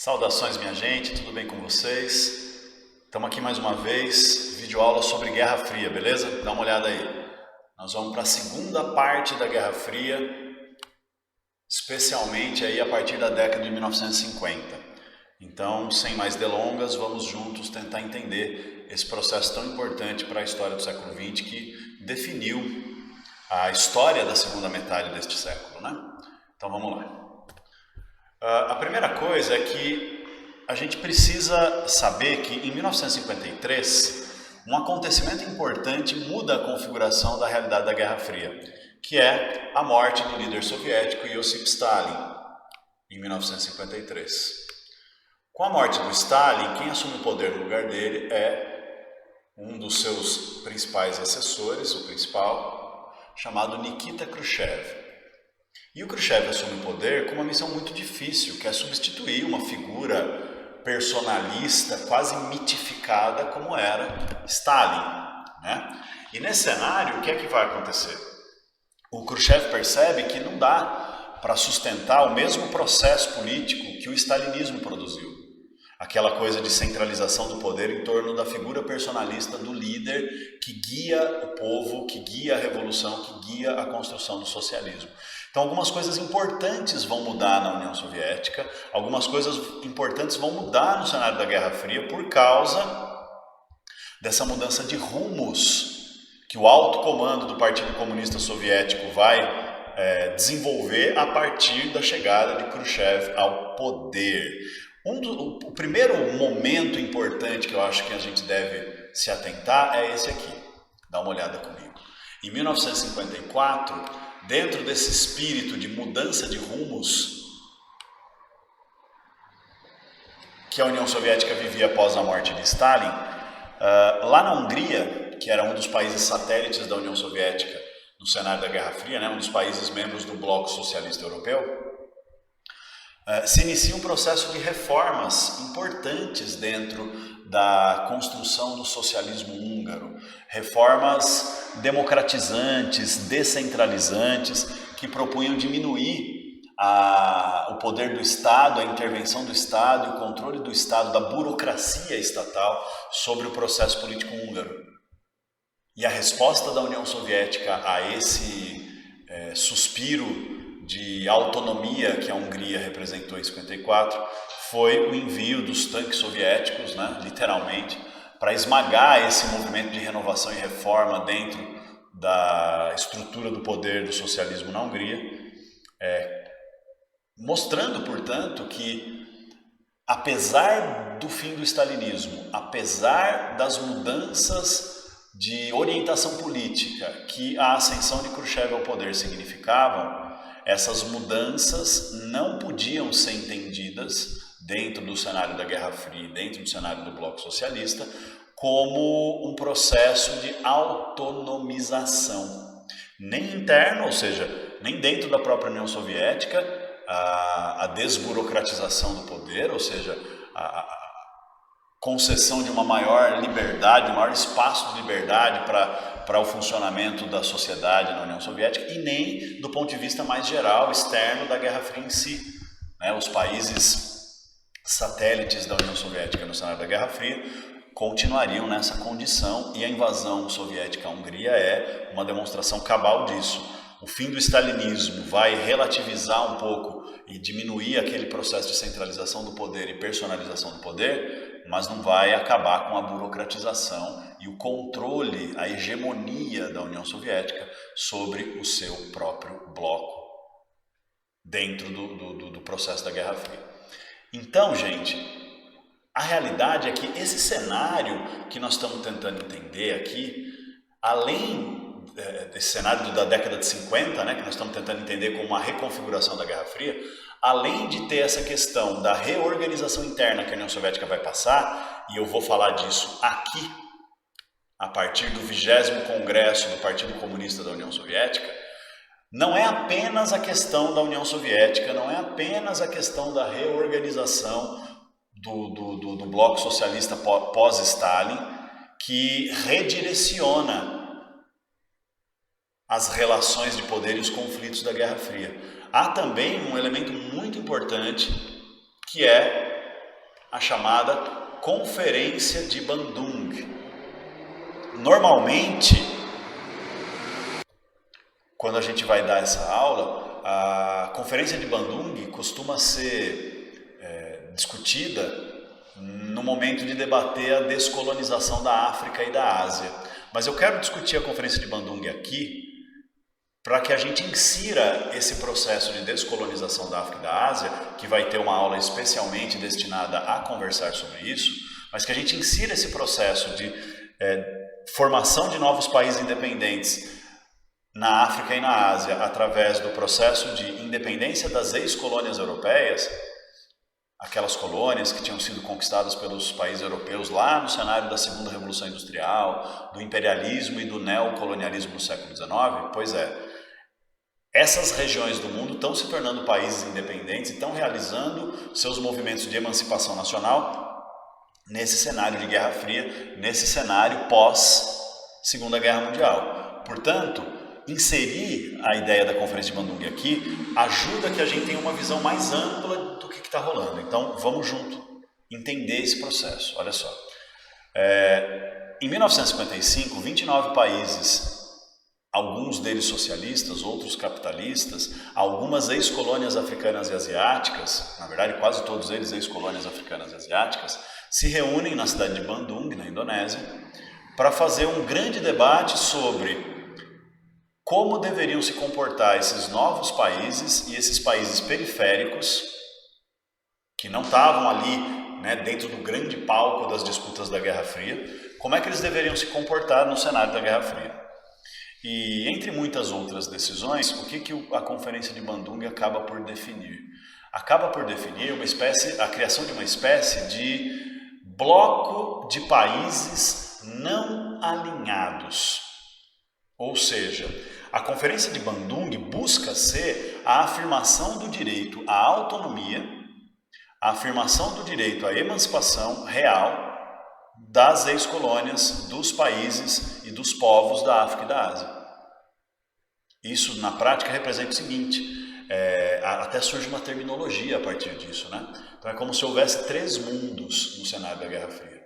Saudações, minha gente, tudo bem com vocês? Estamos aqui mais uma vez, videoaula sobre Guerra Fria, beleza? Dá uma olhada aí. Nós vamos para a segunda parte da Guerra Fria, especialmente aí a partir da década de 1950. Então, sem mais delongas, vamos juntos tentar entender esse processo tão importante para a história do século XX que definiu a história da segunda metade deste século, né? Então, vamos lá. A primeira coisa é que a gente precisa saber que em 1953 um acontecimento importante muda a configuração da realidade da Guerra Fria, que é a morte do líder soviético Iosif Stalin, em 1953. Com a morte do Stalin, quem assume o poder no lugar dele é um dos seus principais assessores, o principal, chamado Nikita Khrushchev. E o Khrushchev assume o poder com uma missão muito difícil, que é substituir uma figura personalista, quase mitificada, como era Stalin, né? E nesse cenário, o que é que vai acontecer? O Khrushchev percebe que não dá para sustentar o mesmo processo político que o stalinismo produziu. Aquela coisa de centralização do poder em torno da figura personalista do líder que guia o povo, que guia a revolução, que guia a construção do socialismo. Então, algumas coisas importantes vão mudar na União Soviética, algumas coisas importantes vão mudar no cenário da Guerra Fria por causa dessa mudança de rumos que o alto comando do Partido Comunista Soviético vai desenvolver a partir da chegada de Khrushchev ao poder. O primeiro momento importante que eu acho que a gente deve se atentar é esse aqui. Dá uma olhada comigo. Em 1954, dentro desse espírito de mudança de rumos que a União Soviética vivia após a morte de Stalin, lá na Hungria, que era um dos países satélites da União Soviética no cenário da Guerra Fria, né, um dos países membros do Bloco Socialista Europeu, se inicia um processo de reformas importantes dentro da construção do socialismo húngaro, reformas democratizantes, descentralizantes, que propunham diminuir o poder do Estado, a intervenção do Estado e o controle do Estado, da burocracia estatal sobre o processo político húngaro. E a resposta da União Soviética a esse suspiro de autonomia que a Hungria representou em 54 foi o envio dos tanques soviéticos, né, literalmente, para esmagar esse movimento de renovação e reforma dentro da estrutura do poder do socialismo na Hungria, mostrando, portanto, que apesar do fim do stalinismo, apesar das mudanças de orientação política que a ascensão de Khrushchev ao poder significavam, essas mudanças não podiam ser entendidas dentro do cenário da Guerra Fria, dentro do cenário do Bloco Socialista, como um processo de autonomização. Nem interno, ou seja, nem dentro da própria União Soviética, a desburocratização do poder, ou seja, a concessão de uma maior liberdade, um maior espaço de liberdade para o funcionamento da sociedade na União Soviética, e nem do ponto de vista mais geral, externo da Guerra Fria em si. Né? Os países satélites da União Soviética no cenário da Guerra Fria continuariam nessa condição, e a invasão soviética à Hungria é uma demonstração cabal disso. O fim do stalinismo vai relativizar um pouco e diminuir aquele processo de centralização do poder e personalização do poder, mas não vai acabar com a burocratização e o controle, a hegemonia da União Soviética sobre o seu próprio bloco dentro do processo da Guerra Fria. Então, gente, a realidade é que esse cenário que nós estamos tentando entender aqui, além desse cenário da década de 50, né, que nós estamos tentando entender como uma reconfiguração da Guerra Fria, além de ter essa questão da reorganização interna que a União Soviética vai passar, e eu vou falar disso aqui, a partir do 20º Congresso do Partido Comunista da União Soviética, não é apenas a questão da União Soviética, não é apenas a questão da reorganização do Bloco Socialista pós-Stalin, que redireciona as relações de poder e os conflitos da Guerra Fria. Há também um elemento muito importante, que é a chamada Conferência de Bandung. Normalmente, quando a gente vai dar essa aula, a Conferência de Bandung costuma ser discutida no momento de debater a descolonização da África e da Ásia. Mas eu quero discutir a Conferência de Bandung aqui para que a gente insira esse processo de descolonização da África e da Ásia, que vai ter uma aula especialmente destinada a conversar sobre isso, mas que a gente insira esse processo de formação de novos países independentes na África e na Ásia através do processo de independência das ex-colônias europeias, aquelas colônias que tinham sido conquistadas pelos países europeus lá no cenário da Segunda Revolução Industrial, do imperialismo e do neocolonialismo no século XIX. Pois é, essas regiões do mundo estão se tornando países independentes e estão realizando seus movimentos de emancipação nacional nesse cenário de Guerra Fria, nesse cenário pós-Segunda Guerra Mundial. Portanto, inserir a ideia da Conferência de Bandung aqui ajuda que a gente tenha uma visão mais ampla do que está rolando. Então, vamos junto entender esse processo. Olha só. Em 1955, 29 países, alguns deles socialistas, outros capitalistas, algumas ex-colônias africanas e asiáticas, na verdade quase todos eles ex-colônias africanas e asiáticas, se reúnem na cidade de Bandung, na Indonésia, para fazer um grande debate sobre como deveriam se comportar esses novos países e esses países periféricos que não estavam ali, né, dentro do grande palco das disputas da Guerra Fria, como é que eles deveriam se comportar no cenário da Guerra Fria. E entre muitas outras decisões, o que a Conferência de Bandung acaba por definir? Acaba por definir a criação de uma espécie de bloco de países não alinhados. Ou seja, a Conferência de Bandung busca ser a afirmação do direito à autonomia, a afirmação do direito à emancipação real das ex-colônias, dos países e dos povos da África e da Ásia. Isso, na prática, representa o seguinte, até surge uma terminologia a partir disso, né? Então é como se houvesse 3 mundos no cenário da Guerra Fria,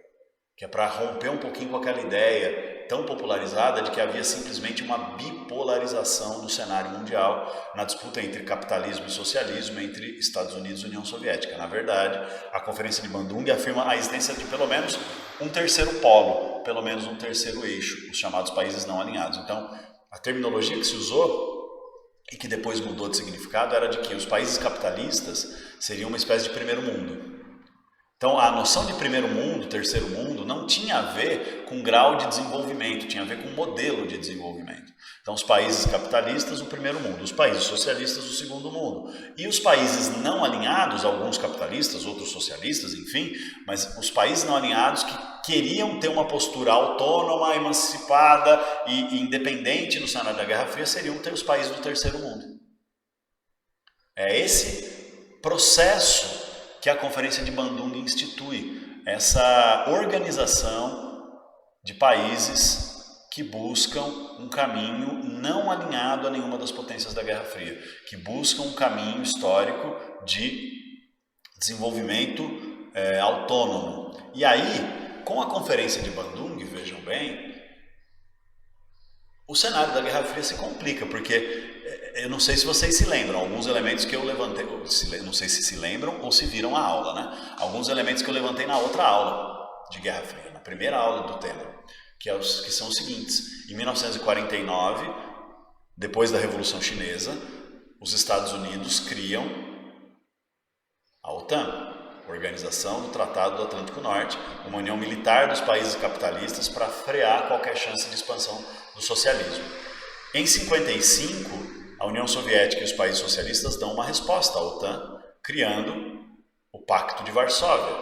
que é para romper um pouquinho com aquela ideia tão popularizada de que havia simplesmente uma bipolarização do cenário mundial na disputa entre capitalismo e socialismo, entre Estados Unidos e União Soviética. Na verdade, a Conferência de Bandung afirma a existência de pelo menos um terceiro polo, pelo menos um terceiro eixo, os chamados países não alinhados. Então, a terminologia que se usou e que depois mudou de significado era de que os países capitalistas seriam uma espécie de primeiro mundo. Então, a noção de primeiro mundo, terceiro mundo, não tinha a ver com grau de desenvolvimento, tinha a ver com modelo de desenvolvimento. Então, os países capitalistas, o primeiro mundo, os países socialistas, o segundo mundo. E os países não alinhados, alguns capitalistas, outros socialistas, enfim, mas os países não alinhados que queriam ter uma postura autônoma, emancipada e independente no cenário da Guerra Fria, seriam os países do terceiro mundo. É esse processo que a Conferência de Bandung institui, essa organização de países que buscam um caminho não alinhado a nenhuma das potências da Guerra Fria, que buscam um caminho histórico de desenvolvimento autônomo. E aí, com a Conferência de Bandung, vejam bem, o cenário da Guerra Fria se complica, porque eu não sei se vocês se lembram, alguns elementos que eu levantei, não sei se lembram ou se viram a aula, né? Alguns elementos que eu levantei na outra aula de Guerra Fria, na primeira aula do tema, que são os seguintes. Em 1949, depois da Revolução Chinesa, os Estados Unidos criam a OTAN, Organização do Tratado do Atlântico Norte, uma união militar dos países capitalistas para frear qualquer chance de expansão do socialismo. Em 55, a União Soviética e os países socialistas dão uma resposta à OTAN, criando o Pacto de Varsóvia.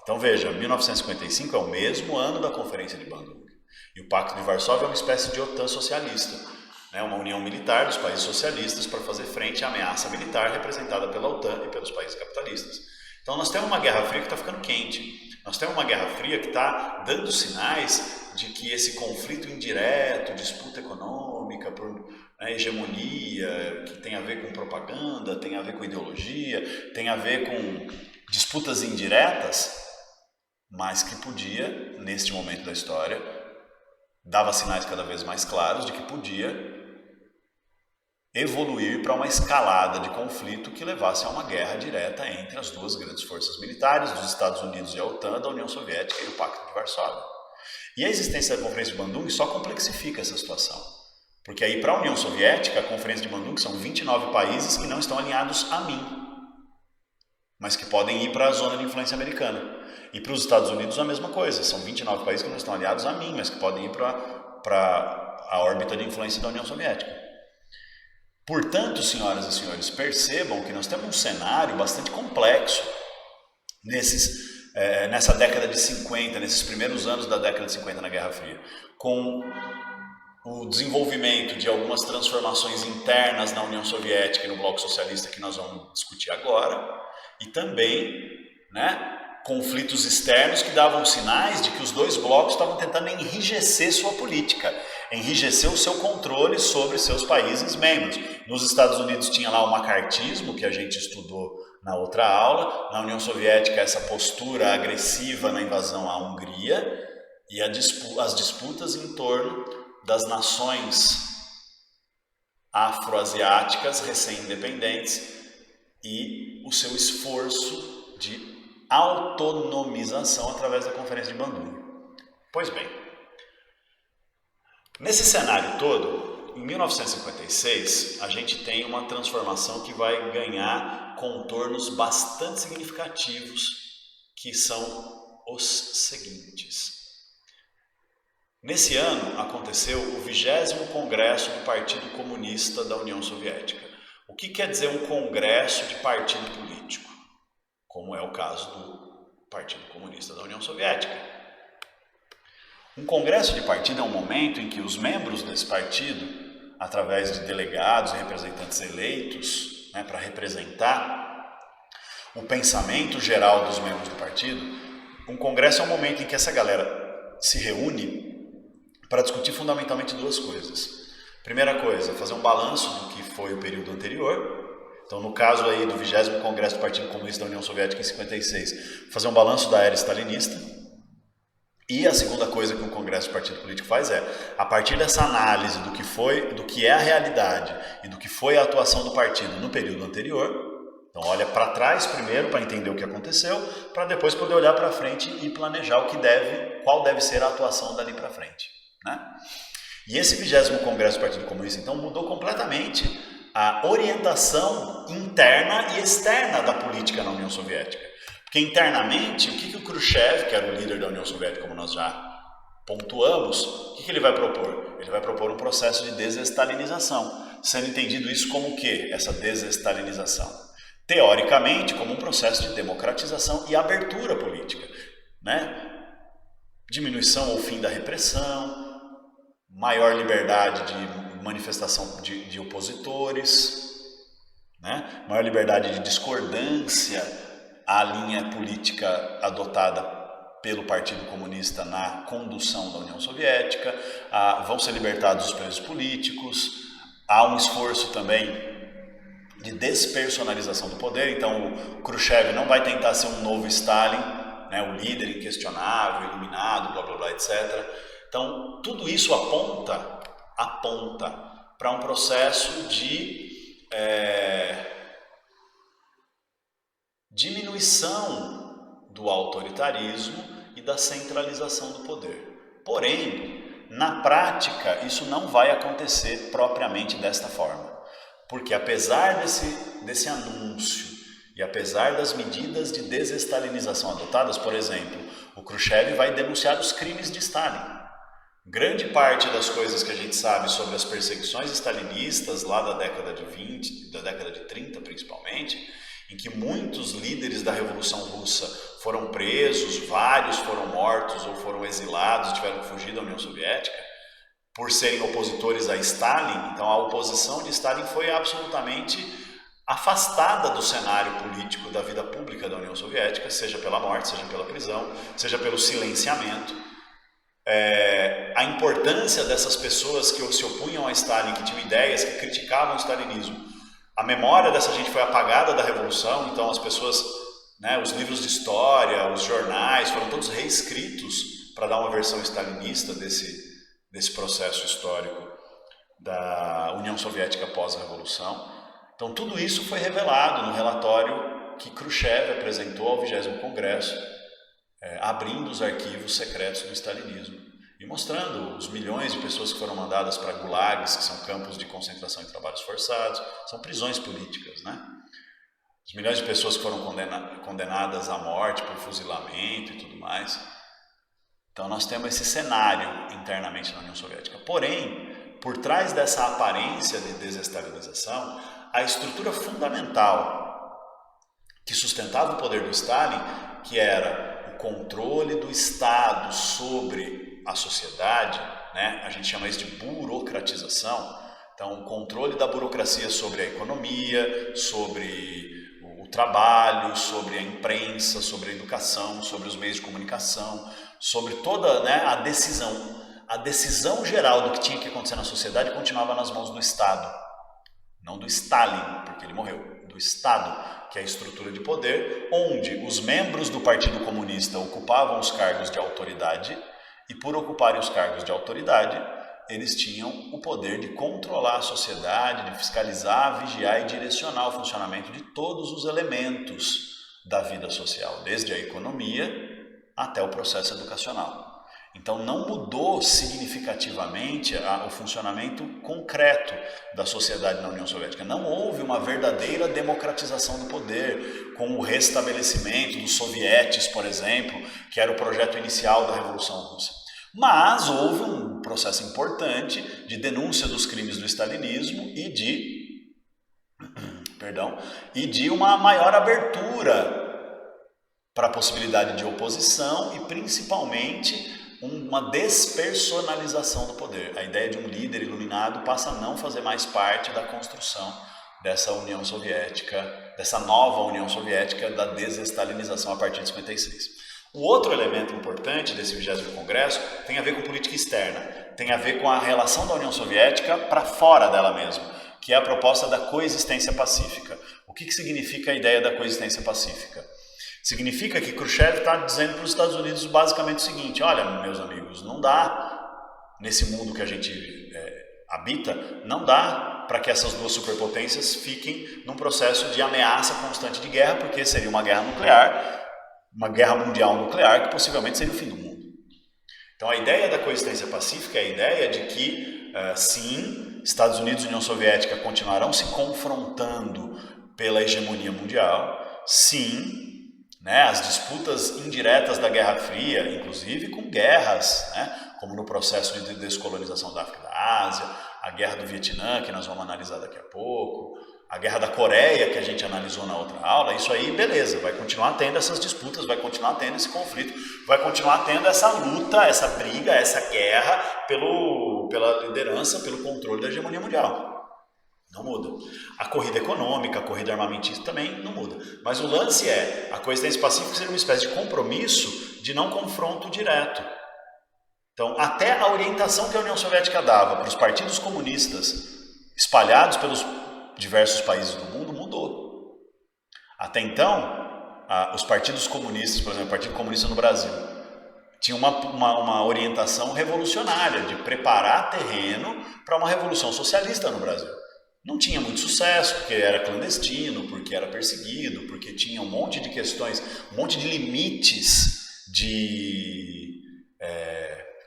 Então veja, 1955 é o mesmo ano da Conferência de Bandung. E o Pacto de Varsóvia é uma espécie de OTAN socialista, né? Uma união militar dos países socialistas para fazer frente à ameaça militar representada pela OTAN e pelos países capitalistas. Então nós temos uma Guerra Fria que está ficando quente. Nós temos uma Guerra Fria que está dando sinais de que esse conflito indireto, disputa econômica por hegemonia, que tem a ver com propaganda, tem a ver com ideologia, tem a ver com disputas indiretas, mas que podia, neste momento da história, dava sinais cada vez mais claros de que podia evoluir para uma escalada de conflito que levasse a uma guerra direta entre as duas grandes forças militares, dos Estados Unidos e a OTAN, da União Soviética e o Pacto de Varsóvia. E a existência da Conferência de Bandung só complexifica essa situação. Porque aí para a União Soviética, a Conferência de Bandung são 29 países que não estão alinhados a mim, mas que podem ir para a zona de influência americana. E para os Estados Unidos a mesma coisa, são 29 países que não estão aliados a mim, mas que podem ir para a órbita de influência da União Soviética. Portanto, senhoras e senhores, percebam que nós temos um cenário bastante complexo nessa década de 50, nesses primeiros anos da década de 50 na Guerra Fria, com o desenvolvimento de algumas transformações internas na União Soviética e no Bloco Socialista que nós vamos discutir agora, e também, conflitos externos que davam sinais de que os dois blocos estavam tentando enrijecer sua política, enrijecer o seu controle sobre seus países membros. Nos Estados Unidos tinha lá o macartismo, que a gente estudou na outra aula, na União Soviética essa postura agressiva na invasão à Hungria e as disputas em torno das nações afroasiáticas recém-independentes e o seu esforço de autonomização através da Conferência de Bandung. Pois bem, nesse cenário todo, em 1956, a gente tem uma transformação que vai ganhar contornos bastante significativos, que são os seguintes. Nesse ano aconteceu o 20º Congresso do Partido Comunista da União Soviética. O que quer dizer um congresso de partido político? Como é o caso do Partido Comunista da União Soviética. Um congresso de partido é um momento em que os membros desse partido, através de delegados e representantes eleitos, para representar o pensamento geral dos membros do partido, um congresso é um momento em que essa galera se reúne para discutir fundamentalmente duas coisas. Primeira coisa, fazer um balanço do que foi o período anterior. Então, no caso aí do 20º Congresso do Partido Comunista da União Soviética em 56, fazer um balanço da era stalinista. E a segunda coisa que um Congresso do Partido Político faz é, a partir dessa análise do que é a realidade e do que foi a atuação do partido no período anterior, então olha para trás primeiro para entender o que aconteceu, para depois poder olhar para frente e planejar qual deve ser a atuação dali para frente. E esse 20º Congresso do Partido Comunista, então, mudou completamente a orientação interna e externa da política na União Soviética. Porque internamente, o que o Khrushchev, que era o líder da União Soviética, como nós já pontuamos, o que ele vai propor? Ele vai propor um processo de desestalinização, sendo entendido isso como o quê? Essa desestalinização. Teoricamente, como um processo de democratização e abertura política. Diminuição ou fim da repressão, maior liberdade de manifestação de opositores, maior liberdade de discordância à linha política adotada pelo Partido Comunista na condução da União Soviética, vão ser libertados os presos políticos, há um esforço também de despersonalização do poder, então o Khrushchev não vai tentar ser um novo Stalin, o líder inquestionável, iluminado, blá blá blá, etc. Então, tudo isso aponta para um processo de diminuição do autoritarismo e da centralização do poder. Porém, na prática, isso não vai acontecer propriamente desta forma. Porque apesar desse anúncio e apesar das medidas de desestalinização adotadas, por exemplo, o Khrushchev vai denunciar os crimes de Stalin. Grande parte das coisas que a gente sabe sobre as perseguições stalinistas lá da década de 20, da década de 30 principalmente, em que muitos líderes da Revolução Russa foram presos, vários foram mortos ou foram exilados, tiveram que fugir da União Soviética, por serem opositores a Stalin. Então a oposição de Stalin foi absolutamente afastada do cenário político da vida pública da União Soviética, seja pela morte, seja pela prisão, seja pelo silenciamento. A importância dessas pessoas que se opunham a Stalin, que tinham ideias, que criticavam o stalinismo, a memória dessa gente foi apagada da Revolução, então as pessoas né, os livros de história, os jornais, foram todos reescritos para dar uma versão stalinista desse processo histórico da União Soviética pós-revolução. Então tudo isso foi revelado no relatório que Khrushchev apresentou ao 20º Congresso, abrindo os arquivos secretos do stalinismo e mostrando os milhões de pessoas que foram mandadas para gulags, que são campos de concentração e trabalhos forçados, são prisões políticas, né? Os milhões de pessoas que foram condenadas à morte por fuzilamento e tudo mais. Então nós temos esse cenário internamente na União Soviética. Porém, por trás dessa aparência de desestalinização, a estrutura fundamental que sustentava o poder do Stalin, que era o controle do Estado sobre a sociedade, né? A gente chama isso de burocratização. Então, o controle da burocracia sobre a economia, sobre o trabalho, sobre a imprensa, sobre a educação, sobre os meios de comunicação, sobre toda, né, a decisão. A decisão geral do que tinha que acontecer na sociedade continuava nas mãos do Estado. Não do Stalin, porque ele morreu. Do Estado, que é a estrutura de poder, onde os membros do Partido Comunista ocupavam os cargos de autoridade e, por ocuparem os cargos de autoridade, eles tinham o poder de controlar a sociedade, de fiscalizar, vigiar e direcionar o funcionamento de todos os elementos da vida social, desde a economia até o processo educacional. Então não mudou significativamente o funcionamento concreto da sociedade na União Soviética. Não houve uma verdadeira democratização do poder, com o restabelecimento dos sovietes, por exemplo, que era o projeto inicial da Revolução Russa. Mas houve um processo importante de denúncia dos crimes do stalinismo e de uma maior abertura para a possibilidade de oposição e principalmente uma despersonalização do poder. A ideia de um líder iluminado passa a não fazer mais parte da construção dessa União Soviética, dessa nova União Soviética, da desestalinização a partir de 56. O outro elemento importante desse 20º Congresso tem a ver com política externa, tem a ver com a relação da União Soviética para fora dela mesma, que é a proposta da coexistência pacífica. O que significa a ideia da coexistência pacífica? Significa que Khrushchev está dizendo para os Estados Unidos basicamente o seguinte: olha, meus amigos, não dá, nesse mundo que a gente habita, não dá para que essas duas superpotências fiquem num processo de ameaça constante de guerra, porque seria uma guerra nuclear, uma guerra mundial nuclear, que possivelmente seria o fim do mundo. Então a ideia da coexistência pacífica é a ideia de que, sim, Estados Unidos e União Soviética continuarão se confrontando pela hegemonia mundial, sim, né, as disputas indiretas da Guerra Fria, inclusive com guerras, né, como no processo de descolonização da África e da Ásia, a Guerra do Vietnã, que nós vamos analisar daqui a pouco, a Guerra da Coreia, que a gente analisou na outra aula, isso aí, beleza, vai continuar tendo essas disputas, vai continuar tendo esse conflito, vai continuar tendo essa luta, essa briga, essa guerra pela liderança, pelo controle da hegemonia mundial. Não muda. A corrida econômica, a corrida armamentista também não muda. Mas o lance é, a coexistência pacífica seria uma espécie de compromisso de não confronto direto. Então, até a orientação que a União Soviética dava para os partidos comunistas espalhados pelos diversos países do mundo mudou. Até então, os partidos comunistas, por exemplo, o Partido Comunista no Brasil, tinha uma orientação revolucionária de preparar terreno para uma revolução socialista no Brasil. Não tinha muito sucesso, porque era clandestino, porque era perseguido, porque tinha um monte de questões, um monte de limites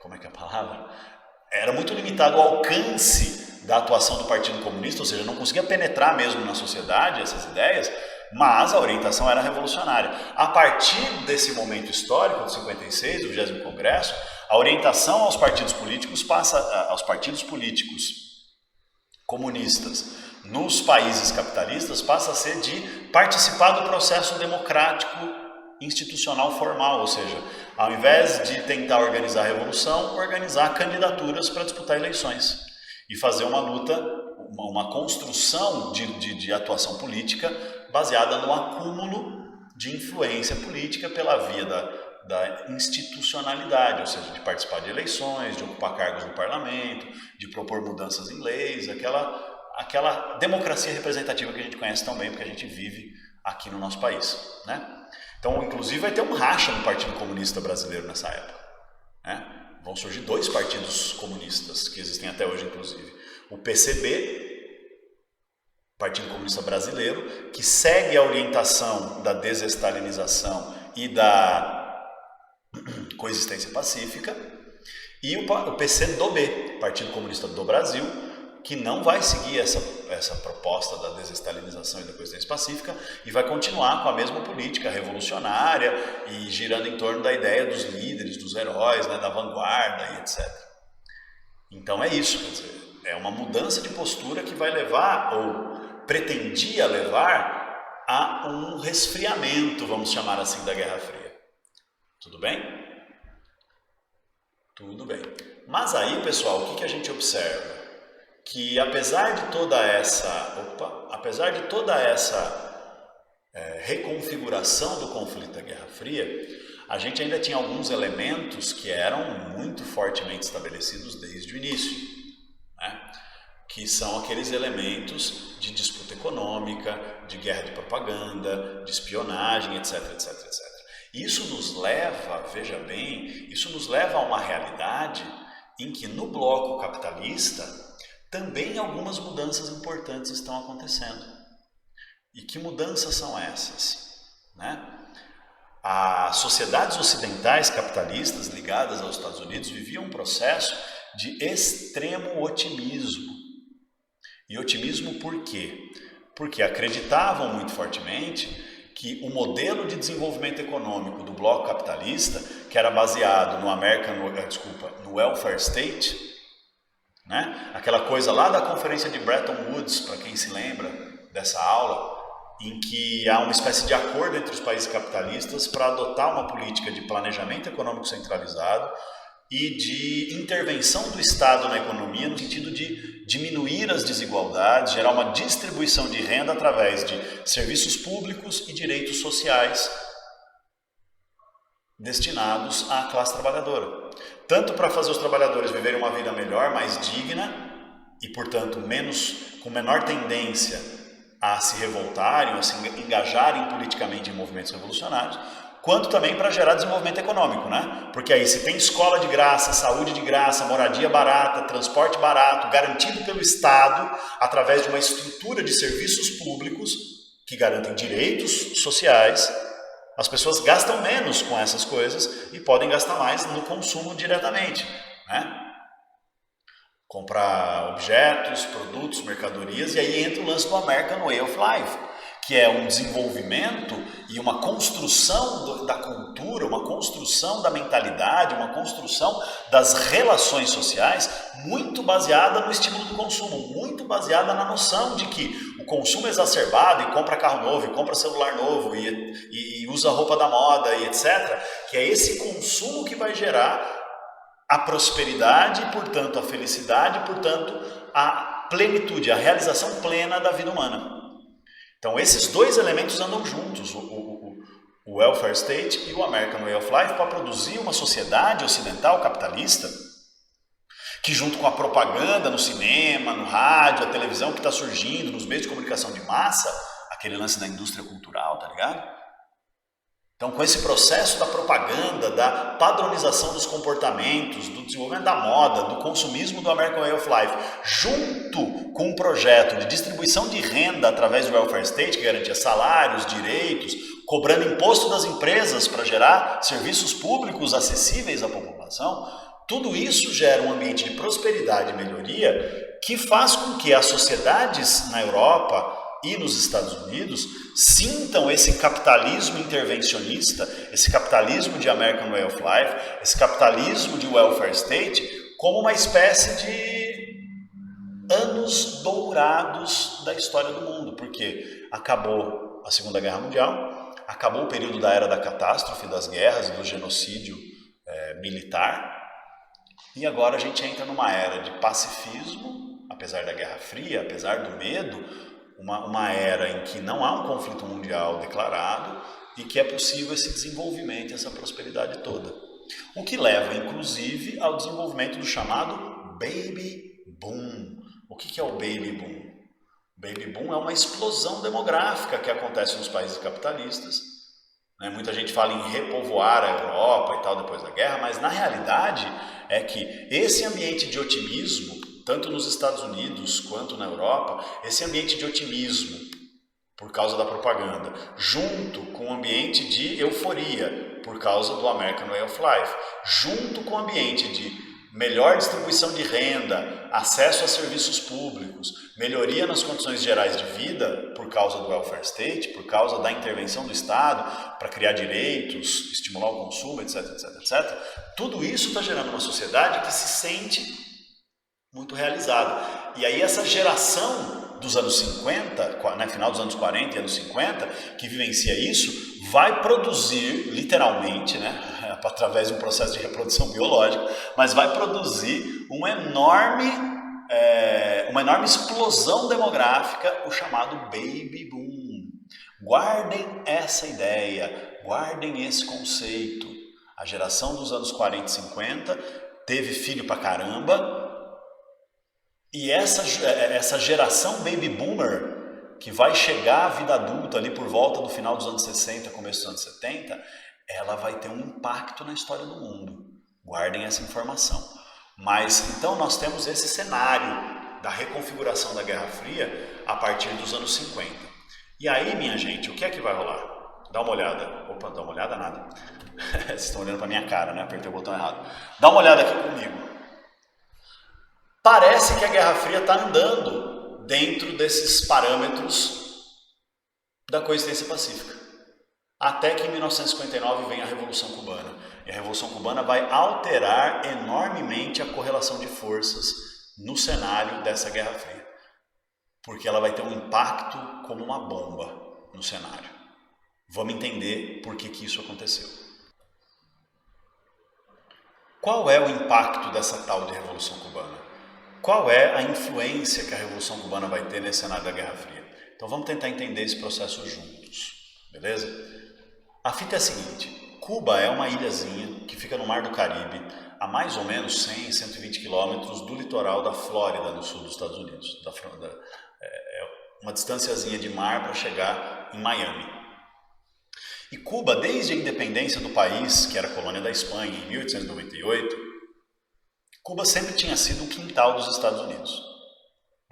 como é que é a palavra? Era muito limitado o alcance da atuação do Partido Comunista, ou seja, não conseguia penetrar mesmo na sociedade essas ideias, mas a orientação era revolucionária. A partir desse momento histórico, de 56, do 20º Congresso, a orientação aos partidos políticos comunistas nos países capitalistas passa a ser de participar do processo democrático institucional formal, ou seja, ao invés de tentar organizar a revolução, organizar candidaturas para disputar eleições e fazer uma luta, uma construção de atuação política baseada no acúmulo de influência política pela via da institucionalidade, ou seja, de participar de eleições, de ocupar cargos no parlamento, de propor mudanças em leis, aquela democracia representativa que a gente conhece tão bem, porque a gente vive aqui no nosso país, né? Então, inclusive, vai ter um racha no Partido Comunista Brasileiro nessa época, né? Vão surgir dois partidos comunistas, que existem até hoje, inclusive. O PCB, Partido Comunista Brasileiro, que segue a orientação da desestalinização e da coexistência pacífica, e o PCdoB, Partido Comunista do Brasil, que não vai seguir essa proposta da desestalinização e da coexistência pacífica e vai continuar com a mesma política revolucionária e girando em torno da ideia dos líderes, dos heróis, né, da vanguarda e etc. Então é isso, quer dizer, é uma mudança de postura que vai levar, ou pretendia levar, a um resfriamento, vamos chamar assim, da Guerra Fria. Tudo bem? Tudo bem. Mas aí, pessoal, o que a gente observa? Que apesar de toda essa reconfiguração do conflito da Guerra Fria, a gente ainda tinha alguns elementos que eram muito fortemente estabelecidos desde o início, né? Que são aqueles elementos de disputa econômica, de guerra de propaganda, de espionagem, etc, etc, etc. Isso nos leva, veja bem, isso nos leva a uma realidade em que no bloco capitalista também algumas mudanças importantes estão acontecendo. E que mudanças são essas, né? As sociedades ocidentais capitalistas ligadas aos Estados Unidos viviam um processo de extremo otimismo. E otimismo por quê? Porque acreditavam muito fortemente que o modelo de desenvolvimento econômico do bloco capitalista, que era baseado no welfare state, né? Aquela coisa lá da conferência de Bretton Woods, para quem se lembra dessa aula, em que há uma espécie de acordo entre os países capitalistas para adotar uma política de planejamento econômico centralizado e de intervenção do Estado na economia no sentido de diminuir as desigualdades, gerar uma distribuição de renda através de serviços públicos e direitos sociais destinados à classe trabalhadora. Tanto para fazer os trabalhadores viverem uma vida melhor, mais digna e, portanto, com menor tendência a se revoltarem, a se engajarem politicamente em movimentos revolucionários, quanto também para gerar desenvolvimento econômico, né? Porque aí se tem escola de graça, saúde de graça, moradia barata, transporte barato, garantido pelo Estado, através de uma estrutura de serviços públicos que garantem direitos sociais, as pessoas gastam menos com essas coisas e podem gastar mais no consumo diretamente, né? Comprar objetos, produtos, mercadorias, e aí entra o lance do American Way of Life, que é um desenvolvimento e uma construção da cultura, uma construção da mentalidade, uma construção das relações sociais muito baseada no estímulo do consumo, muito baseada na noção de que o consumo exacerbado, e compra carro novo, e compra celular novo, e usa roupa da moda, e etc., que é esse consumo que vai gerar a prosperidade, portanto a felicidade, portanto a plenitude, a realização plena da vida humana. Então esses dois elementos andam juntos, o welfare state e o American Way of Life, para produzir uma sociedade ocidental capitalista que, junto com a propaganda no cinema, no rádio, a televisão que está surgindo, nos meios de comunicação de massa, aquele lance da indústria cultural, tá ligado? Então, com esse processo da propaganda, da padronização dos comportamentos, do desenvolvimento da moda, do consumismo do American Way of Life, junto com um projeto de distribuição de renda através do welfare state, que garantia salários, direitos, cobrando imposto das empresas para gerar serviços públicos acessíveis à população, tudo isso gera um ambiente de prosperidade e melhoria que faz com que as sociedades na Europa e nos Estados Unidos sintam esse capitalismo intervencionista, esse capitalismo de American Way of Life, esse capitalismo de welfare state, como uma espécie de anos dourados da história do mundo, porque acabou a Segunda Guerra Mundial, acabou o período da era da catástrofe, das guerras e do genocídio militar, e agora a gente entra numa era de pacifismo, apesar da Guerra Fria, apesar do medo, uma era em que não há um conflito mundial declarado e que é possível esse desenvolvimento, essa prosperidade toda. O que leva, inclusive, ao desenvolvimento do chamado Baby Boom. O que é o Baby Boom? Baby Boom é uma explosão demográfica que acontece nos países capitalistas, né? Muita gente fala em repovoar a Europa e tal depois da guerra, mas na realidade é que esse ambiente de otimismo, tanto nos Estados Unidos quanto na Europa, esse ambiente de otimismo por causa da propaganda, junto com o ambiente de euforia por causa do American Way of Life, junto com o ambiente de melhor distribuição de renda, acesso a serviços públicos, melhoria nas condições gerais de vida por causa do welfare state, por causa da intervenção do Estado para criar direitos, estimular o consumo, etc, etc, etc. Tudo isso está gerando uma sociedade que se sente muito realizada. E aí essa geração dos anos 50, né, final dos anos 40 e anos 50, que vivencia isso, vai produzir, literalmente, né, através de um processo de reprodução biológica, mas vai produzir uma enorme explosão demográfica, o chamado Baby Boom. Guardem essa ideia, guardem esse conceito. A geração dos anos 40 e 50 teve filho pra caramba, e essa geração Baby Boomer, que vai chegar à vida adulta ali por volta do final dos anos 60, começo dos anos 70, ela vai ter um impacto na história do mundo. Guardem essa informação. Mas então nós temos esse cenário da reconfiguração da Guerra Fria a partir dos anos 50. E aí, minha gente, o que é que vai rolar? Dá uma olhada. Opa, dá uma olhada nada. Vocês estão olhando para minha cara, né? Apertei o botão errado. Dá uma olhada aqui comigo. Parece que a Guerra Fria está andando dentro desses parâmetros da coexistência pacífica. Até que em 1959 vem a Revolução Cubana. E a Revolução Cubana vai alterar enormemente a correlação de forças no cenário dessa Guerra Fria. Porque ela vai ter um impacto como uma bomba no cenário. Vamos entender por que isso aconteceu. Qual é o impacto dessa tal de Revolução Cubana? Qual é a influência que a Revolução Cubana vai ter nesse cenário da Guerra Fria? Então vamos tentar entender esse processo juntos, beleza? A fita é a seguinte: Cuba é uma ilhazinha que fica no Mar do Caribe, a mais ou menos 100, 120 quilômetros do litoral da Flórida, no sul dos Estados Unidos. É uma distânciazinha de mar para chegar em Miami. E Cuba, desde a independência do país, que era colônia da Espanha, em 1898, Cuba sempre tinha sido o quintal dos Estados Unidos.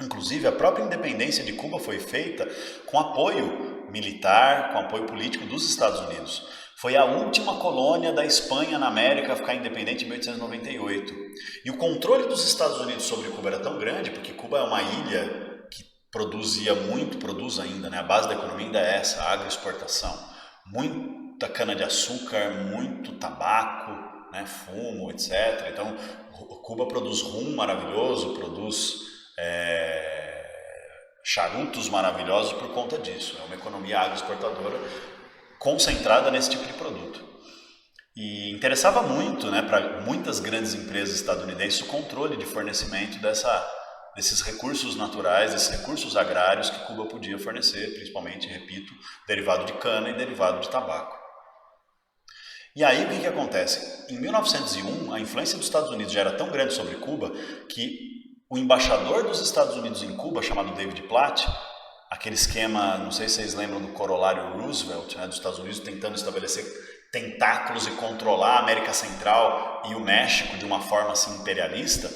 Inclusive, a própria independência de Cuba foi feita com apoio militar, com apoio político dos Estados Unidos. Foi a última colônia da Espanha na América a ficar independente em 1898. E o controle dos Estados Unidos sobre Cuba era tão grande, porque Cuba é uma ilha que produzia muito, produz ainda, né? A base da economia ainda é essa, a agroexportação. Muita cana-de-açúcar, muito tabaco, né? Fumo, etc. Então, Cuba produz rum maravilhoso, produz charutos maravilhosos por conta disso. É uma economia agroexportadora concentrada nesse tipo de produto. E interessava muito, né, para muitas grandes empresas estadunidenses o controle de fornecimento desses recursos naturais, desses recursos agrários que Cuba podia fornecer, principalmente, repito, derivado de cana e derivado de tabaco. E aí o que acontece? Em 1901, a influência dos Estados Unidos já era tão grande sobre Cuba que o embaixador dos Estados Unidos em Cuba, chamado David Platt, aquele esquema, não sei se vocês lembram do corolário Roosevelt, né, dos Estados Unidos tentando estabelecer tentáculos e controlar a América Central e o México de uma forma assim imperialista,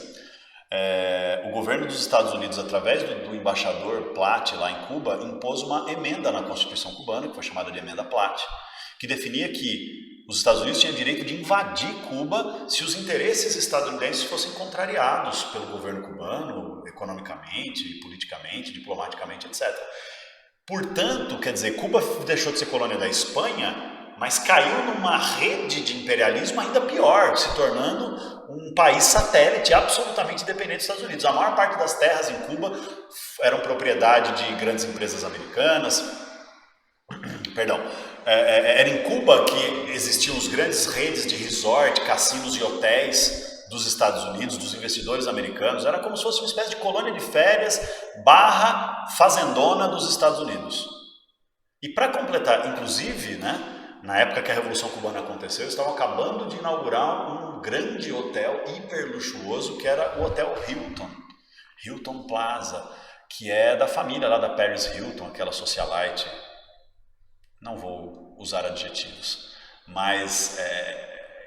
o governo dos Estados Unidos, através do embaixador Platt lá em Cuba, impôs uma emenda na Constituição cubana, que foi chamada de Emenda Platt, que definia que os Estados Unidos tinham direito de invadir Cuba se os interesses estadunidenses fossem contrariados pelo governo cubano, economicamente, politicamente, diplomaticamente, etc. Portanto, quer dizer, Cuba deixou de ser colônia da Espanha, mas caiu numa rede de imperialismo ainda pior, se tornando um país satélite absolutamente dependente dos Estados Unidos. A maior parte das terras em Cuba eram propriedade de grandes empresas americanas. Era em Cuba que existiam as grandes redes de resort, cassinos e hotéis dos Estados Unidos, dos investidores americanos. Era como se fosse uma espécie de colônia de férias / fazendona dos Estados Unidos. E para completar, inclusive, né, na época que a Revolução Cubana aconteceu, estavam acabando de inaugurar um grande hotel hiper luxuoso que era o Hotel Hilton Plaza, que é da família lá da Paris Hilton, aquela socialite. Não vou usar adjetivos. Mas,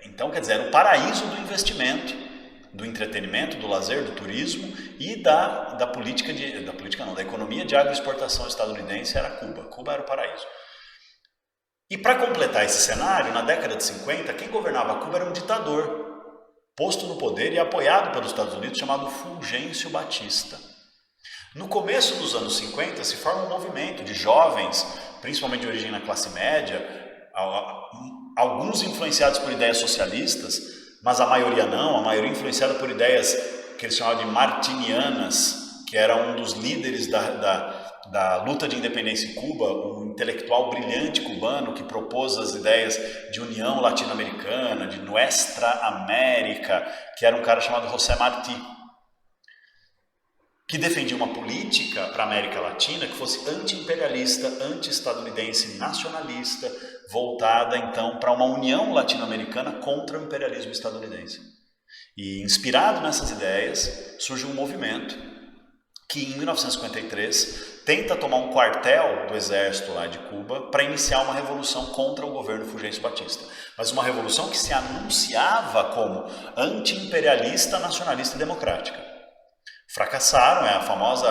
então, quer dizer, era o paraíso do investimento, do entretenimento, do lazer, do turismo e da economia de agroexportação estadunidense era Cuba. Cuba era o paraíso. E para completar esse cenário, na década de 50, quem governava Cuba era um ditador, posto no poder e apoiado pelos Estados Unidos, chamado Fulgêncio Batista. No começo dos anos 50, se forma um movimento de jovens, principalmente de origem na classe média, alguns influenciados por ideias socialistas, mas a maioria não, a maioria influenciada por ideias que eles chamavam de martinianas, que era um dos líderes da luta de independência em Cuba, um intelectual brilhante cubano que propôs as ideias de união latino-americana, de Nuestra América, que era um cara chamado José Martí, que defendia uma política para a América Latina que fosse anti-imperialista, anti-estadunidense, nacionalista, voltada então para uma união latino-americana contra o imperialismo estadunidense. E inspirado nessas ideias, surge um movimento que em 1953 tenta tomar um quartel do exército lá de Cuba para iniciar uma revolução contra o governo Fulgêncio Batista. Mas uma revolução que se anunciava como anti-imperialista, nacionalista e democrática. Fracassaram, a famosa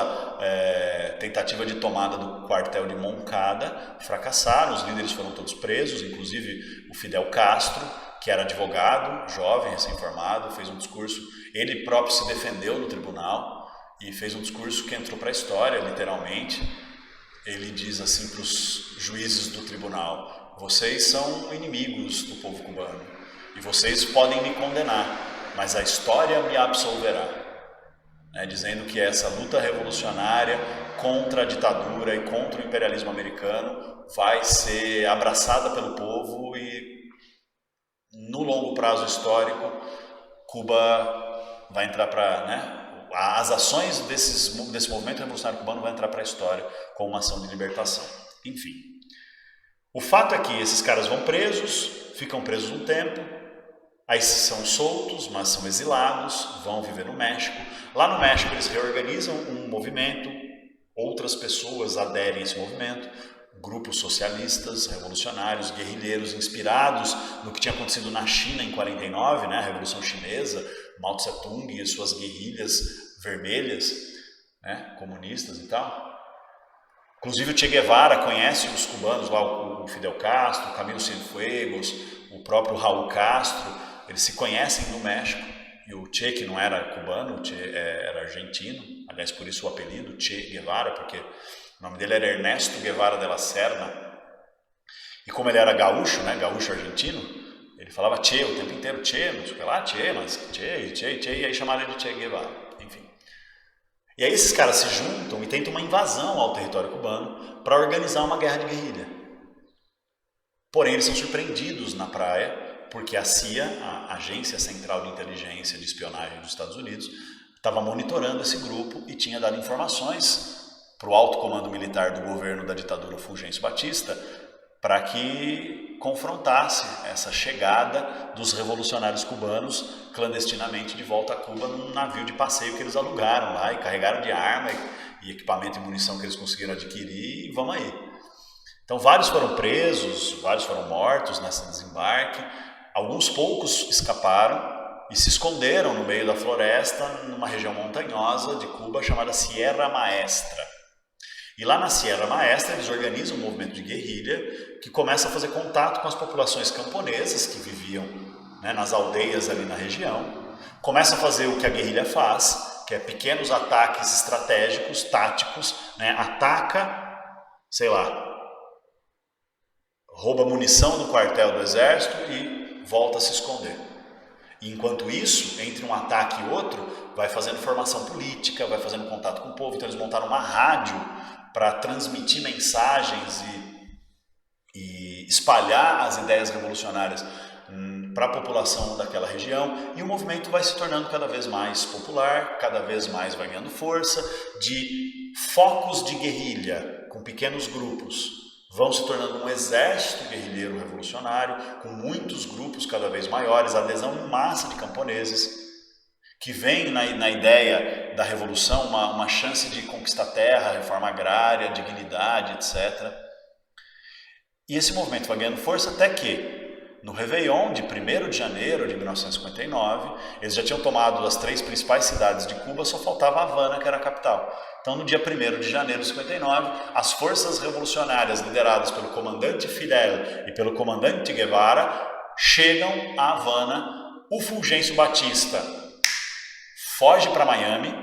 tentativa de tomada do quartel de Moncada, fracassaram, os líderes foram todos presos, inclusive o Fidel Castro, que era advogado, jovem, recém-formado, fez um discurso, ele próprio se defendeu no tribunal e fez um discurso que entrou para a história, literalmente. Ele diz assim para os juízes do tribunal: vocês são inimigos do povo cubano e vocês podem me condenar, mas a história me absolverá. Dizendo que essa luta revolucionária contra a ditadura e contra o imperialismo americano vai ser abraçada pelo povo e, no longo prazo histórico, Cuba vai entrar para... as ações desse movimento revolucionário cubano vão entrar para a história como uma ação de libertação. Enfim, o fato é que esses caras vão presos, ficam presos um tempo, aí são soltos, mas são exilados, vão viver no México. Lá no México eles reorganizam um movimento, outras pessoas aderem a esse movimento, grupos socialistas, revolucionários, guerrilheiros inspirados no que tinha acontecido na China em 49, a Revolução Chinesa, Mao Tse Tung e suas guerrilhas vermelhas, comunistas e tal. Inclusive o Che Guevara conhece os cubanos, lá o Fidel Castro, o Camilo Cienfuegos, o próprio Raul Castro, eles se conhecem no México. E o Che, que não era cubano, o Che era argentino, aliás, por isso o apelido Che Guevara, porque o nome dele era Ernesto Guevara de la Serna. E como ele era gaúcho, gaúcho argentino, ele falava Che o tempo inteiro, Che, não sei o que lá, Che, mas Che, e aí chamaram ele de Che Guevara, enfim. E aí esses caras se juntam e tentam uma invasão ao território cubano para organizar uma guerra de guerrilha. Porém, eles são surpreendidos na praia, porque a CIA, a Agência Central de Inteligência de Espionagem dos Estados Unidos, estava monitorando esse grupo e tinha dado informações para o alto comando militar do governo da ditadura Fulgêncio Batista para que confrontasse essa chegada dos revolucionários cubanos clandestinamente de volta a Cuba num navio de passeio que eles alugaram lá e carregaram de arma e equipamento e munição que eles conseguiram adquirir e vamos aí. Então vários foram presos, vários foram mortos nesse desembarque. Alguns poucos escaparam e se esconderam no meio da floresta, numa região montanhosa de Cuba chamada Sierra Maestra. E lá na Sierra Maestra eles organizam um movimento de guerrilha que começa a fazer contato com as populações camponesas que viviam nas aldeias ali na região. Começa a fazer o que a guerrilha faz, que é pequenos ataques estratégicos, táticos, ataca, sei lá, rouba munição do quartel do exército e volta a se esconder. E enquanto isso, entre um ataque e outro, vai fazendo formação política, vai fazendo contato com o povo. Então eles montaram uma rádio para transmitir mensagens e espalhar as ideias revolucionárias para a população daquela região. E o movimento vai se tornando cada vez mais popular, cada vez mais vai ganhando força, de focos de guerrilha com pequenos grupos. Vão se tornando um exército guerrilheiro revolucionário, com muitos grupos cada vez maiores, adesão em massa de camponeses, que vem na ideia da revolução uma chance de conquistar terra, reforma agrária, dignidade, etc. E esse movimento vai ganhando força até que, no Réveillon de 1º de janeiro de 1959, eles já tinham tomado as 3 principais cidades de Cuba, só faltava Havana, que era a capital. Então, no dia 1º de janeiro de 59, as forças revolucionárias lideradas pelo comandante Fidel e pelo comandante Guevara chegam a Havana. O Fulgêncio Batista foge para Miami,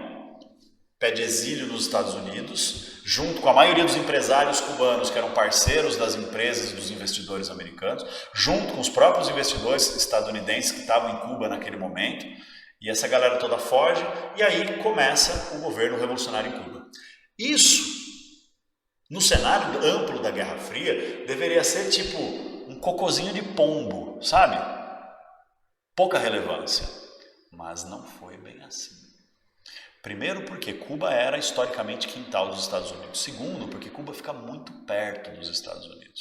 pede exílio nos Estados Unidos, junto com a maioria dos empresários cubanos que eram parceiros das empresas e dos investidores americanos, junto com os próprios investidores estadunidenses que estavam em Cuba naquele momento, e essa galera toda foge, e aí começa o governo revolucionário em Cuba. Isso, no cenário amplo da Guerra Fria, deveria ser tipo um cocozinho de pombo, sabe? Pouca relevância, mas não foi bem assim. Primeiro porque Cuba era historicamente quintal dos Estados Unidos. Segundo, porque Cuba fica muito perto dos Estados Unidos.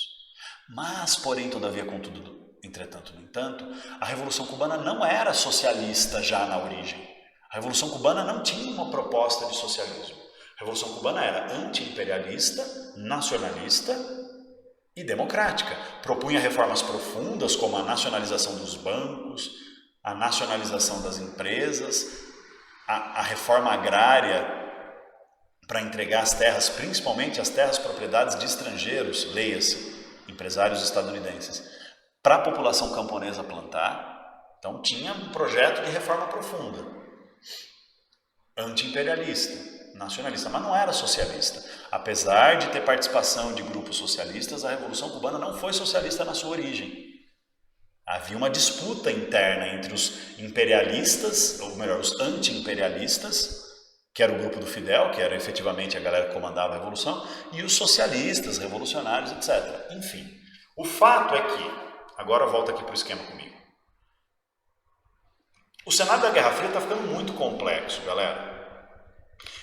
Mas, porém, todavia, contudo, entretanto, no entanto, a Revolução Cubana não era socialista já na origem. A Revolução Cubana não tinha uma proposta de socialismo. A Revolução Cubana era anti-imperialista, nacionalista e democrática. Propunha reformas profundas como a nacionalização dos bancos, a nacionalização das empresas, a reforma agrária para entregar as terras, principalmente as terras propriedades de estrangeiros, leia-se, empresários estadunidenses, para a população camponesa plantar. Então tinha um projeto de reforma profunda, anti-imperialista, nacionalista, mas não era socialista. Apesar de ter participação de grupos socialistas, a Revolução Cubana não foi socialista na sua origem. Havia uma disputa interna entre os imperialistas, ou melhor, os anti-imperialistas, que era o grupo do Fidel, que era efetivamente a galera que comandava a Revolução, e os socialistas, revolucionários, etc. Enfim, o fato é que, agora volta aqui para o esquema comigo, o cenário da Guerra Fria está ficando muito complexo, galera.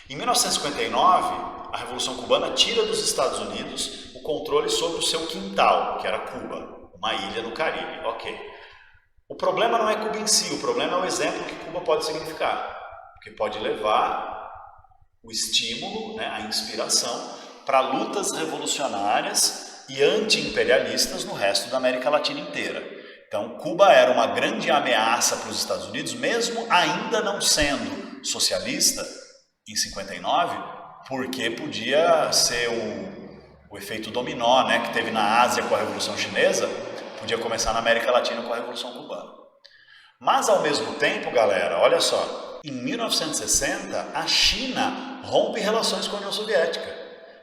Em 1959, a Revolução Cubana tira dos Estados Unidos o controle sobre o seu quintal, que era Cuba, uma ilha no Caribe, ok. O problema não é Cuba em si, o problema é o exemplo que Cuba pode significar, porque pode levar o estímulo, né, a inspiração para lutas revolucionárias e anti-imperialistas no resto da América Latina inteira. Então, Cuba era uma grande ameaça para os Estados Unidos, mesmo ainda não sendo socialista em 59, porque podia ser o efeito dominó, né, que teve na Ásia com a Revolução Chinesa, podia começar na América Latina com a Revolução Cubana. Mas, ao mesmo tempo, galera, olha só, em 1960, a China rompe relações com a União Soviética.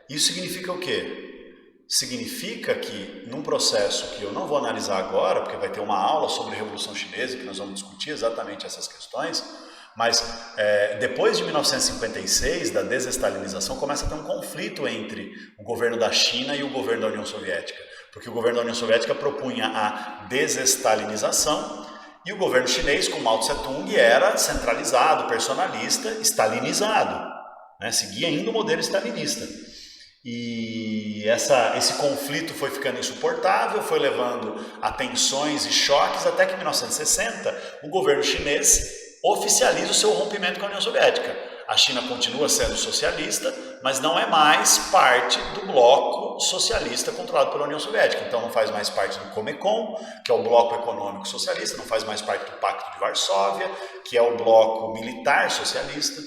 Isso significa o quê? Significa que, num processo que eu não vou analisar agora, porque vai ter uma aula sobre a Revolução Chinesa, que nós vamos discutir exatamente essas questões, mas depois de 1956, da desestalinização, começa a ter um conflito entre o governo da China e o governo da União Soviética. Porque o governo da União Soviética propunha a desestalinização e o governo chinês, com Mao Tse-tung, era centralizado, personalista, stalinizado, né? Seguia ainda o modelo stalinista. E esse conflito foi ficando insuportável, foi levando a tensões e choques, até que em 1960 o governo chinês oficializa o seu rompimento com a União Soviética. A China continua sendo socialista, mas não é mais parte do bloco socialista controlado pela União Soviética. Então não faz mais parte do Comecon, que é o bloco econômico socialista, não faz mais parte do Pacto de Varsóvia, que é o bloco militar socialista.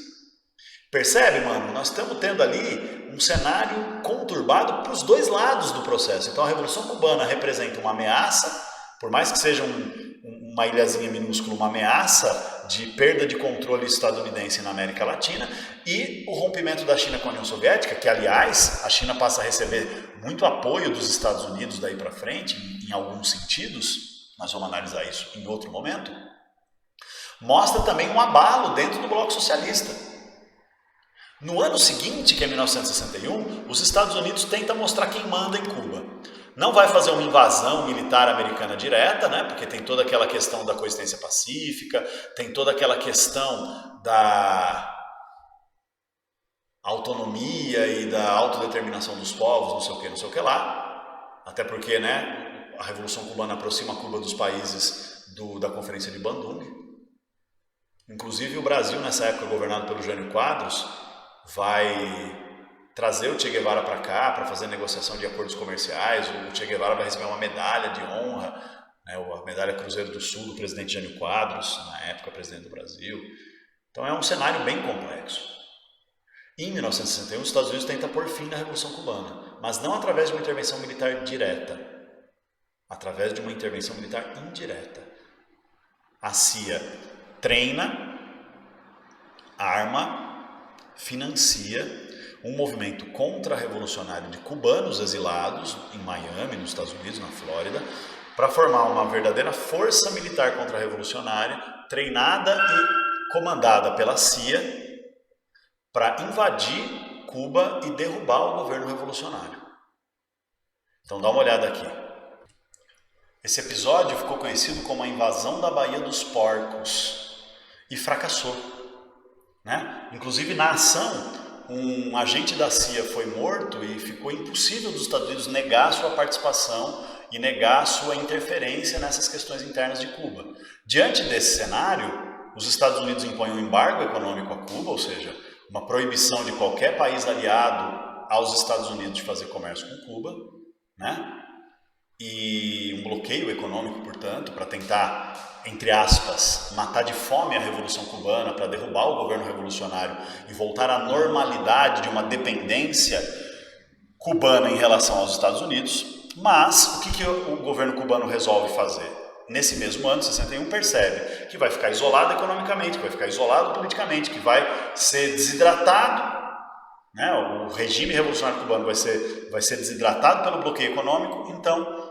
Percebe, mano? Nós estamos tendo ali um cenário conturbado para os dois lados do processo. Então a Revolução Cubana representa uma ameaça, por mais que seja uma ilhazinha minúscula, uma ameaça de perda de controle estadunidense na América Latina, e o rompimento da China com a União Soviética, que aliás a China passa a receber muito apoio dos Estados Unidos daí para frente, em alguns sentidos, nós vamos analisar isso em outro momento, mostra também um abalo dentro do bloco socialista. No ano seguinte, que é 1961, os Estados Unidos tentam mostrar quem manda em Cuba. Não vai fazer uma invasão militar americana direta, né? Porque tem toda aquela questão da coexistência pacífica, tem toda aquela questão da autonomia e da autodeterminação dos povos, não sei o que lá. Até porque, né, a Revolução Cubana aproxima Cuba dos países da Conferência de Bandung. Inclusive o Brasil, nessa época governado pelo Jânio Quadros, vai trazer o Che Guevara para cá para fazer negociação de acordos comerciais. O Che Guevara vai receber uma medalha de honra, né, a medalha Cruzeiro do Sul do presidente Jânio Quadros, na época presidente do Brasil. Então é um cenário bem complexo. Em 1961, os Estados Unidos tentam pôr fim na Revolução Cubana, mas não através de uma intervenção militar direta, através de uma intervenção militar indireta. A CIA treina, arma, financia um movimento contra-revolucionário de cubanos exilados em Miami, nos Estados Unidos, na Flórida, para formar uma verdadeira força militar contra-revolucionária, treinada e comandada pela CIA, para invadir Cuba e derrubar o governo revolucionário. Então dá uma olhada aqui. Esse episódio ficou conhecido como a invasão da Baía dos Porcos e fracassou, né? Inclusive na ação, um agente da CIA foi morto e ficou impossível dos Estados Unidos negar sua participação e negar sua interferência nessas questões internas de Cuba. Diante desse cenário, os Estados Unidos impõem um embargo econômico a Cuba, ou seja, uma proibição de qualquer país aliado aos Estados Unidos de fazer comércio com Cuba, né? E um bloqueio econômico, portanto, para tentar, entre aspas, matar de fome a Revolução Cubana, para derrubar o governo revolucionário e voltar à normalidade de uma dependência cubana em relação aos Estados Unidos. Mas o que o governo cubano resolve fazer? Nesse mesmo ano, 61, percebe que vai ficar isolado economicamente, que vai ficar isolado politicamente, que vai ser desidratado, né? O regime revolucionário cubano vai ser desidratado pelo bloqueio econômico. Então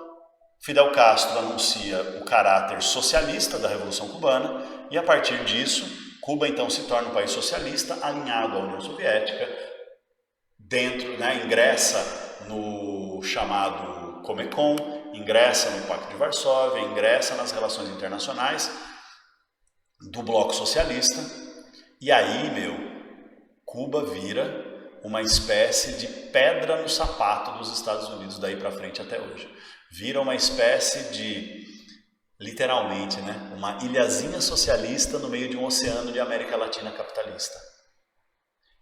Fidel Castro anuncia o caráter socialista da Revolução Cubana e a partir disso Cuba então se torna um país socialista alinhado à União Soviética, ingressa no chamado Comecon, ingressa no Pacto de Varsóvia, ingressa nas relações internacionais do bloco socialista e aí, Cuba vira uma espécie de pedra no sapato dos Estados Unidos daí para frente até hoje. Vira uma espécie de, literalmente, uma ilhazinha socialista no meio de um oceano de América Latina capitalista.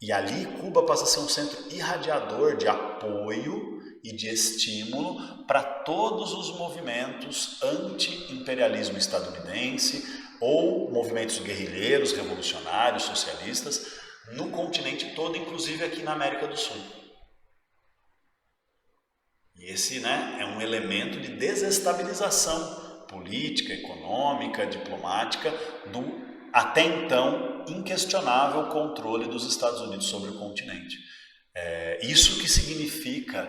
E ali Cuba passa a ser um centro irradiador de apoio e de estímulo para todos os movimentos anti-imperialismo estadunidense ou movimentos guerrilheiros, revolucionários, socialistas, no continente todo, inclusive aqui na América do Sul. E esse é um elemento de desestabilização política, econômica, diplomática do até então inquestionável controle dos Estados Unidos sobre o continente. Isso que significa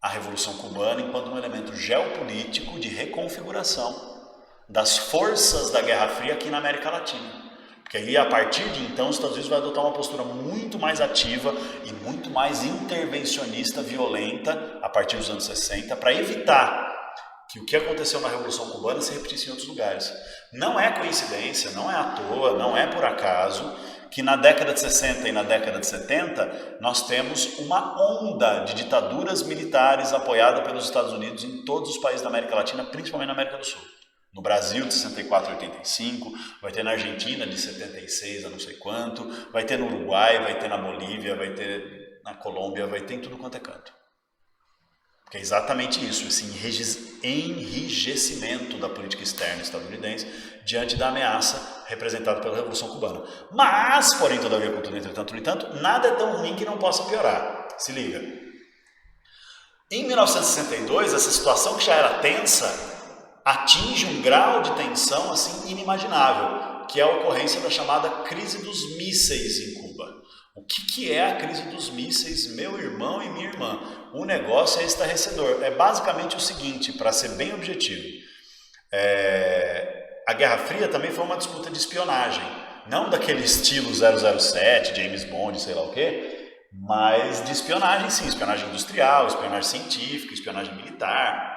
a Revolução Cubana enquanto um elemento geopolítico de reconfiguração das forças da Guerra Fria aqui na América Latina. Porque aí, a partir de então, os Estados Unidos vai adotar uma postura muito mais ativa e muito mais intervencionista, violenta, a partir dos anos 60, para evitar que o que aconteceu na Revolução Cubana se repetisse em outros lugares. Não é coincidência, não é à toa, não é por acaso que na década de 60 e na década de 70 nós temos uma onda de ditaduras militares apoiada pelos Estados Unidos em todos os países da América Latina, principalmente na América do Sul. No Brasil, de 64 a 85, vai ter na Argentina, de 76 a não sei quanto, vai ter no Uruguai, vai ter na Bolívia, vai ter na Colômbia, vai ter em tudo quanto é canto. Porque é exatamente isso, esse enrijecimento da política externa estadunidense diante da ameaça representada pela Revolução Cubana. Mas, porém, todavia, contudo, entretanto, no entanto, nada é tão ruim que não possa piorar. Se liga. Em 1962, essa situação que já era tensa atinge um grau de tensão assim inimaginável, que é a ocorrência da chamada crise dos mísseis em Cuba. O que é a crise dos mísseis, meu irmão e minha irmã? O negócio é estarrecedor. É basicamente o seguinte, para ser bem objetivo. A Guerra Fria também foi uma disputa de espionagem. Não daquele estilo 007, James Bond, sei lá o quê, mas de espionagem sim, espionagem industrial, espionagem científica, espionagem militar.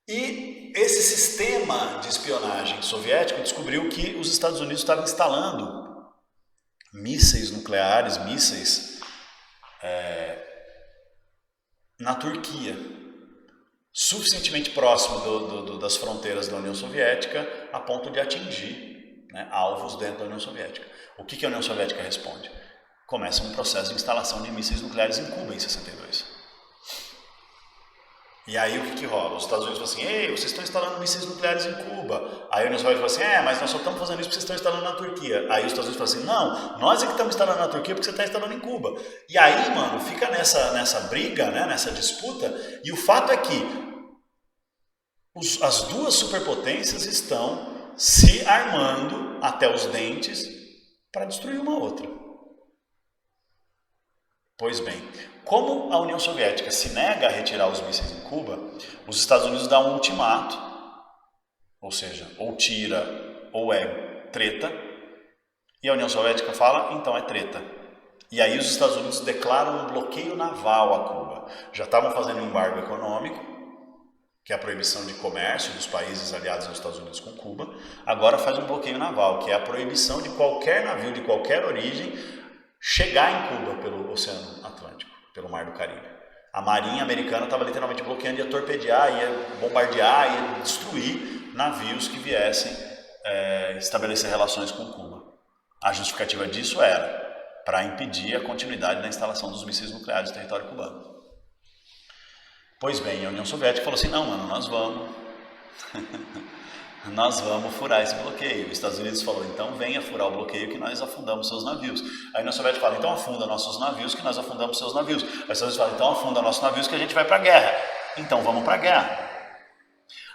E esse sistema de espionagem soviético descobriu que os Estados Unidos estavam instalando mísseis nucleares, mísseis na Turquia, suficientemente próximo das fronteiras da União Soviética a ponto de atingir alvos dentro da União Soviética. O que a União Soviética responde? começa um processo de instalação de mísseis nucleares em Cuba em 62. E aí o que rola? Os Estados Unidos falam assim, ei, vocês estão instalando mísseis nucleares em Cuba. Aí a União Soviética fala assim, mas nós só estamos fazendo isso porque vocês estão instalando na Turquia. Aí os Estados Unidos falam assim, não, nós é que estamos instalando na Turquia porque você está instalando em Cuba. E aí, mano, fica nessa briga, né, nessa disputa, e o fato é que as duas superpotências estão se armando até os dentes para destruir uma outra. Pois bem, como a União Soviética se nega a retirar os mísseis em Cuba, os Estados Unidos dão um ultimato, ou seja, ou tira ou é treta, e a União Soviética fala, então é treta. E aí os Estados Unidos declaram um bloqueio naval a Cuba. Já estavam fazendo um embargo econômico, que é a proibição de comércio dos países aliados aos Estados Unidos com Cuba, agora faz um bloqueio naval, que é a proibição de qualquer navio de qualquer origem chegar em Cuba pelo Oceano Atlântico, pelo Mar do Caribe. A marinha americana estava literalmente bloqueando, ia torpedear, ia bombardear, ia destruir navios que viessem estabelecer relações com Cuba. A justificativa disso era para impedir a continuidade da instalação dos mísseis nucleares no território cubano. Pois bem, a União Soviética falou assim, não, mano, nós vamos furar esse bloqueio. Os Estados Unidos falou, então venha furar o bloqueio que nós afundamos seus navios. Aí a União Soviética fala, então afunda nossos navios que nós afundamos seus navios. Aí os Estados Unidos falam, então afunda nossos navios que a gente vai para a guerra. Então vamos para a guerra.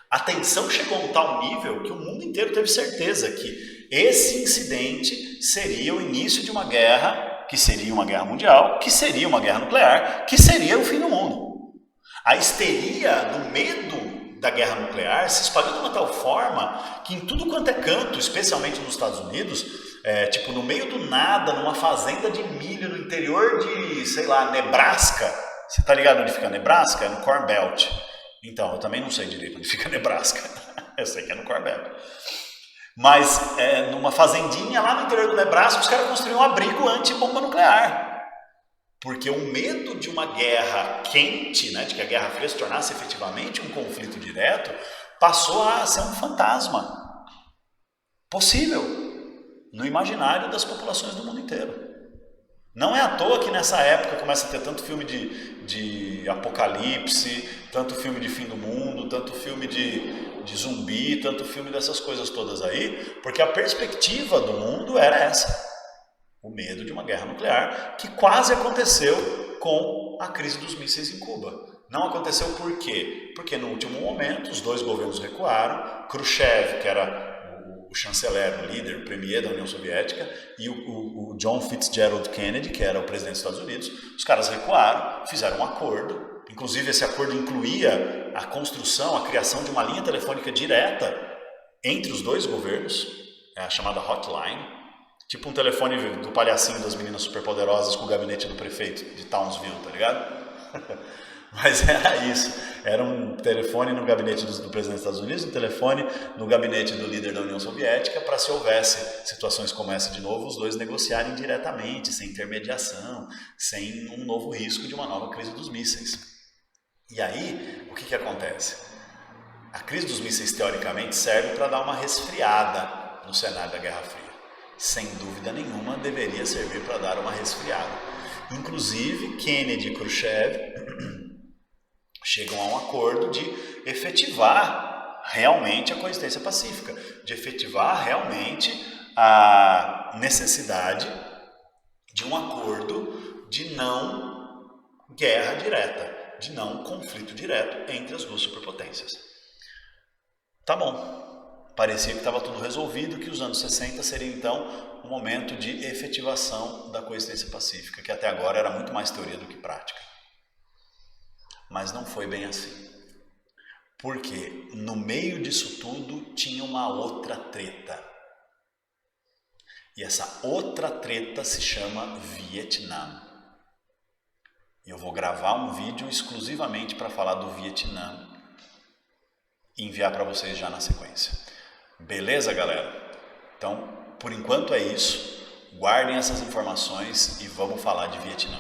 A tensão chegou a um tal nível que o mundo inteiro teve certeza que esse incidente seria o início de uma guerra, que seria uma guerra mundial, que seria uma guerra nuclear, que seria o fim do mundo. A histeria do medo da guerra nuclear se espalhou de uma tal forma que em tudo quanto é canto, especialmente nos Estados Unidos, tipo no meio do nada, numa fazenda de milho no interior de, sei lá, Nebraska. Você tá ligado onde fica Nebraska? É no Corn Belt. Então, eu também não sei direito onde fica Nebraska. Eu sei que é no Corn Belt. Mas numa fazendinha lá no interior do Nebraska, os caras construíram um abrigo anti-bomba nuclear. Porque o medo de uma guerra quente, né, de que a Guerra Fria se tornasse efetivamente um conflito direto, passou a ser um fantasma possível no imaginário das populações do mundo inteiro. Não é à toa que nessa época começa a ter tanto filme de apocalipse, tanto filme de fim do mundo, tanto filme de zumbi, tanto filme dessas coisas todas aí, porque a perspectiva do mundo era essa. O medo de uma guerra nuclear, que quase aconteceu com a crise dos mísseis em Cuba. Não aconteceu por quê? Porque no último momento os dois governos recuaram, Khrushchev, que era o chanceler, o líder, o premier da União Soviética, e o John Fitzgerald Kennedy, que era o presidente dos Estados Unidos, os caras recuaram, fizeram um acordo, inclusive esse acordo incluía a construção, a criação de uma linha telefônica direta entre os dois governos, a chamada hotline, tipo um telefone do palhacinho das meninas superpoderosas com o gabinete do prefeito de Townsville, tá ligado? Mas era isso. Era um telefone no gabinete do presidente dos Estados Unidos, um telefone no gabinete do líder da União Soviética, para se houvesse situações como essa de novo, os dois negociarem diretamente, sem intermediação, sem um novo risco de uma nova crise dos mísseis. E aí, o que acontece? A crise dos mísseis, teoricamente, serve para dar uma resfriada no cenário da Guerra Fria. Sem dúvida nenhuma, deveria servir para dar uma resfriada. Inclusive, Kennedy e Khrushchev chegam a um acordo de efetivar realmente a coexistência pacífica, de efetivar realmente a necessidade de um acordo de não guerra direta, de não conflito direto entre as duas superpotências. Tá bom. Parecia que estava tudo resolvido, que os anos 60 seriam então um momento de efetivação da coexistência pacífica, que até agora era muito mais teoria do que prática. Mas não foi bem assim. Porque no meio disso tudo tinha uma outra treta. E essa outra treta se chama Vietnã. E eu vou gravar um vídeo exclusivamente para falar do Vietnã e enviar para vocês já na sequência. Beleza, galera? Então, por enquanto é isso. Guardem essas informações e vamos falar de Vietnã.